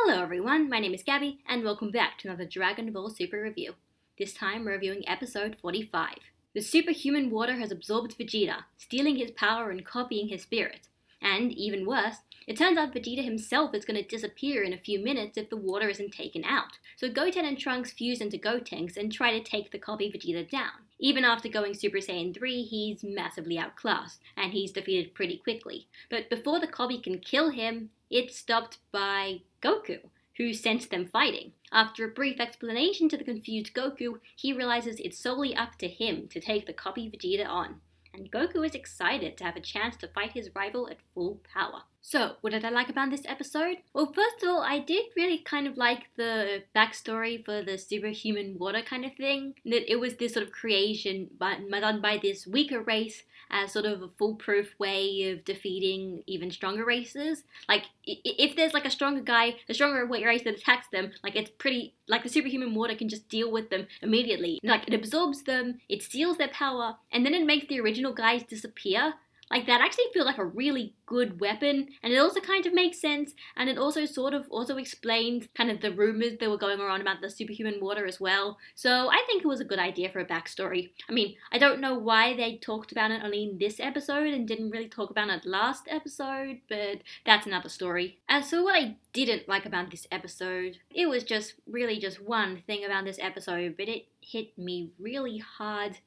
Hello everyone, my name is Gabby, and welcome back to another Dragon Ball Super review. This time we're reviewing episode 45. The superhuman water has absorbed Vegeta, stealing his power and copying his spirit. And, even worse, it turns out Vegeta himself is going to disappear in a few minutes if the water isn't taken out. So Goten and Trunks fuse into Gotenks and try to take the Copy-Vegeta down. Even after going Super Saiyan 3, he's massively outclassed, and he's defeated pretty quickly. But before the Copy can kill him, it's stopped by Goku, who sensed them fighting. After a brief explanation to the confused Goku, he realizes it's solely up to him to take the Copy-Vegeta on. And Goku is excited to have a chance to fight his rival at full power. So, what did I like about this episode? Well, first of all, I did really kind of like the backstory for the superhuman water kind of thing. That it was this sort of creation done by this weaker race as sort of a foolproof way of defeating even stronger races. Like, if there's like a stronger guy, a stronger race that attacks them, like it's pretty, like the superhuman water can just deal with them immediately. Like, it absorbs them, it steals their power, and then it makes the original guys disappear. Like, that actually feels like a really good weapon, and it also kind of makes sense, and it also sort of also explains kind of the rumors that were going around about the superhuman water as well. So I think it was a good idea for a backstory. I mean, I don't know why they talked about it only in this episode and didn't really talk about it last episode, but that's another story. As for what I didn't like about this episode, it was just really just one thing about this episode, but it hit me really hard.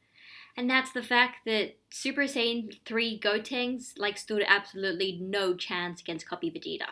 And that's the fact that Super Saiyan 3 Gotenks, stood absolutely no chance against Copy-Vegeta.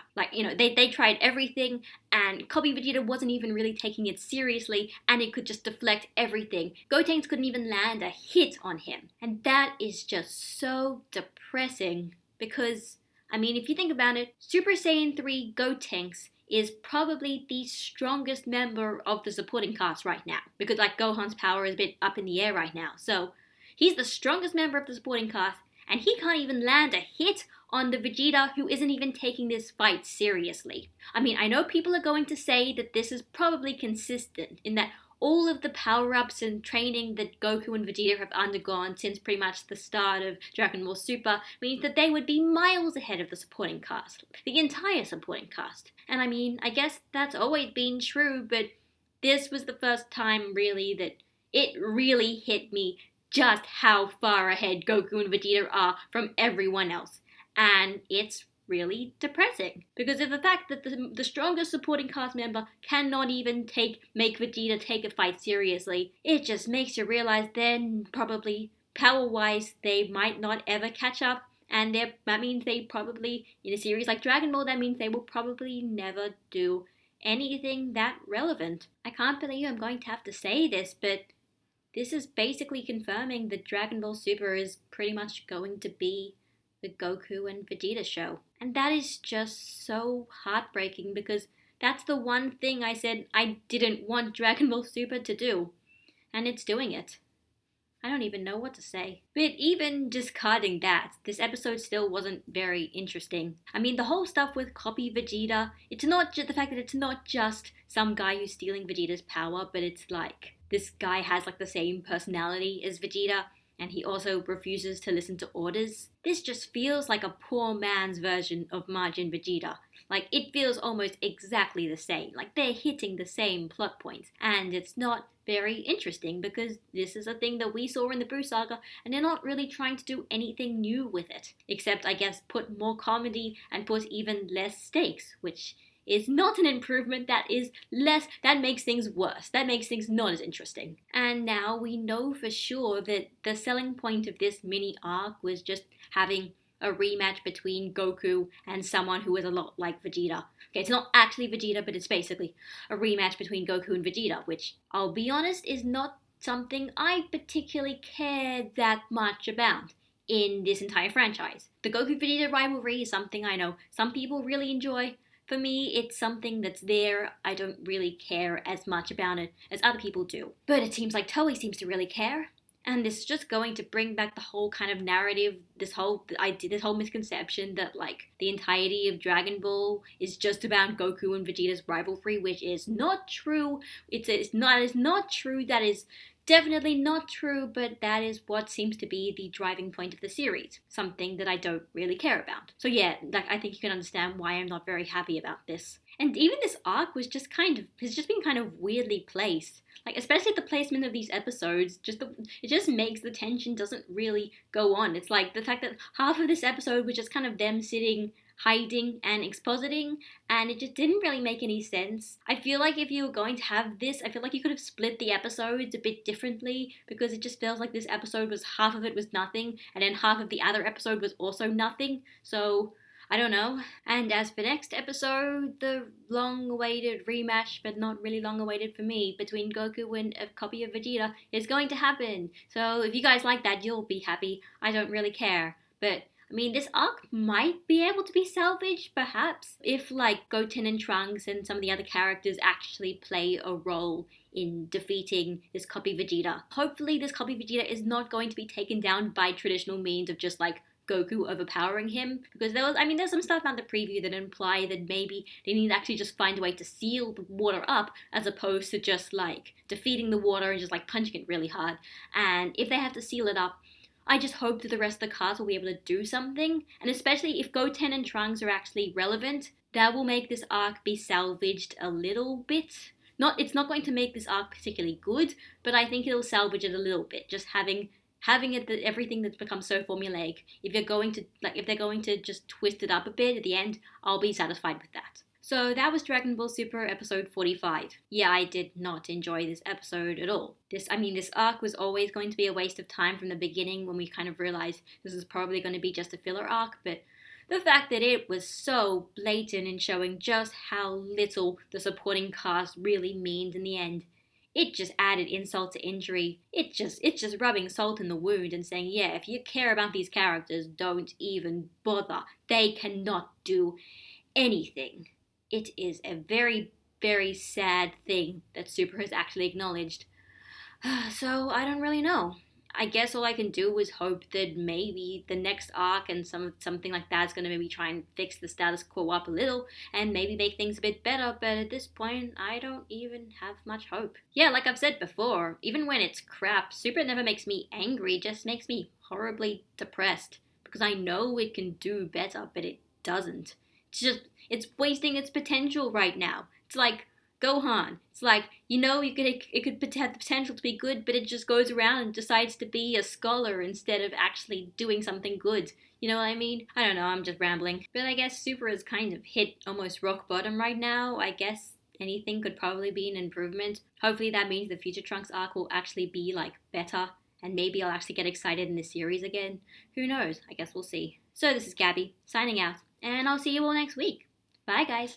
They tried everything, and Copy-Vegeta wasn't even really taking it seriously, and it could just deflect everything. Gotenks couldn't even land a hit on him. And that is just so depressing, because, if you think about it, Super Saiyan 3 Gotenks is probably the strongest member of the supporting cast right now. Because, Gohan's power is a bit up in the air right now, so he's the strongest member of the supporting cast, and he can't even land a hit on the Vegeta who isn't even taking this fight seriously. I know people are going to say that this is probably consistent in that all of the power-ups and training that Goku and Vegeta have undergone since pretty much the start of Dragon Ball Super means that they would be miles ahead of the supporting cast, the entire supporting cast. And I guess that's always been true, but this was the first time really that it really hit me just how far ahead Goku and Vegeta are from everyone else. And it's really depressing. Because of the fact that the strongest supporting cast member cannot even make Vegeta take a fight seriously, it just makes you realize then probably power-wise they might not ever catch up. And that means they probably, in a series like Dragon Ball, that means they will probably never do anything that relevant. I can't believe I'm going to have to say this, but this is basically confirming that Dragon Ball Super is pretty much going to be the Goku and Vegeta show. And that is just so heartbreaking because that's the one thing I said I didn't want Dragon Ball Super to do. And it's doing it. I don't even know what to say. But even discarding that, this episode still wasn't very interesting. The whole stuff with Copy-Vegeta, it's not just the fact that it's not just some guy who's stealing Vegeta's power, but it's this guy has the same personality as Vegeta, and he also refuses to listen to orders. This just feels like a poor man's version of Majin Vegeta. It feels almost exactly the same. They're hitting the same plot points. And it's not very interesting because this is a thing that we saw in the Buu Saga, and they're not really trying to do anything new with it. Except, I guess, put more comedy and put even less stakes, which is not an improvement, that makes things worse. That makes things not as interesting. And now we know for sure that the selling point of this mini arc was just having a rematch between Goku and someone who is a lot like Vegeta. Okay, it's not actually Vegeta, but it's basically a rematch between Goku and Vegeta, which, I'll be honest, is not something I particularly care that much about in this entire franchise. The Goku-Vegeta rivalry is something I know some people really enjoy. For me, it's something that's there. I don't really care as much about it as other people do. But it seems like Toei seems to really care. And this is just going to bring back the whole kind of narrative, this whole misconception that the entirety of Dragon Ball is just about Goku and Vegeta's rivalry, which is not true. It's not true. That is Definitely not true, but that is what seems to be the driving point of the series, something that I don't really care about. So yeah, like I think you can understand why I'm not very happy about this. And even this arc was just has just been kind of weirdly placed. Like especially the placement of these episodes, it just makes the tension doesn't really go on. It's like the fact that half of this episode was just kind of them sitting hiding and expositing, and it just didn't really make any sense. I feel like if you were going to have this, I feel like you could have split the episodes a bit differently, because it just feels like this episode was half of it was nothing, and then half of the other episode was also nothing. So I don't know. And as for next episode, the long-awaited rematch, but not really long-awaited for me, between Goku and a copy of Vegeta is going to happen. So if you guys like that, you'll be happy. I don't really care. But I mean, this arc might be able to be salvaged, perhaps, if like Goten and Trunks and some of the other characters actually play a role in defeating this copy Vegeta. Hopefully, this copy Vegeta is not going to be taken down by traditional means of just like Goku overpowering him, because there's some stuff about the preview that imply that maybe they need to actually just find a way to seal the water up as opposed to just like defeating the water and just like punching it really hard. And if they have to seal it up, I just hope that the rest of the cast will be able to do something, and especially if Goten and Trunks are actually relevant, that will make this arc be salvaged a little bit. It's not going to make this arc particularly good, but I think it'll salvage it a little bit. Just having it that everything that's become so formulaic. If they're going to just twist it up a bit at the end, I'll be satisfied with that. So that was Dragon Ball Super episode 45. Yeah, I did not enjoy this episode at all. This arc was always going to be a waste of time from the beginning, when we kind of realized this is probably going to be just a filler arc, but the fact that it was so blatant in showing just how little the supporting cast really means in the end, it just added insult to injury. It's just rubbing salt in the wound and saying, yeah, if you care about these characters, don't even bother. They cannot do anything. It is a very, very sad thing that Super has actually acknowledged. So I don't really know. I guess all I can do is hope that maybe the next arc and something like that is going to maybe try and fix the status quo up a little and maybe make things a bit better, but at this point, I don't even have much hope. Yeah, like I've said before, even when it's crap, Super never makes me angry, it just makes me horribly depressed, because I know it can do better, but it doesn't. It's wasting its potential right now. It's like Gohan. It's like, it could have the potential to be good, but it just goes around and decides to be a scholar instead of actually doing something good. You know what I mean? I don't know, I'm just rambling. But I guess Super has kind of hit almost rock bottom right now. I guess anything could probably be an improvement. Hopefully that means the Future Trunks arc will actually be like better, and maybe I'll actually get excited in the series again. Who knows? I guess we'll see. So this is Gabby, signing out, and I'll see you all next week. Bye guys!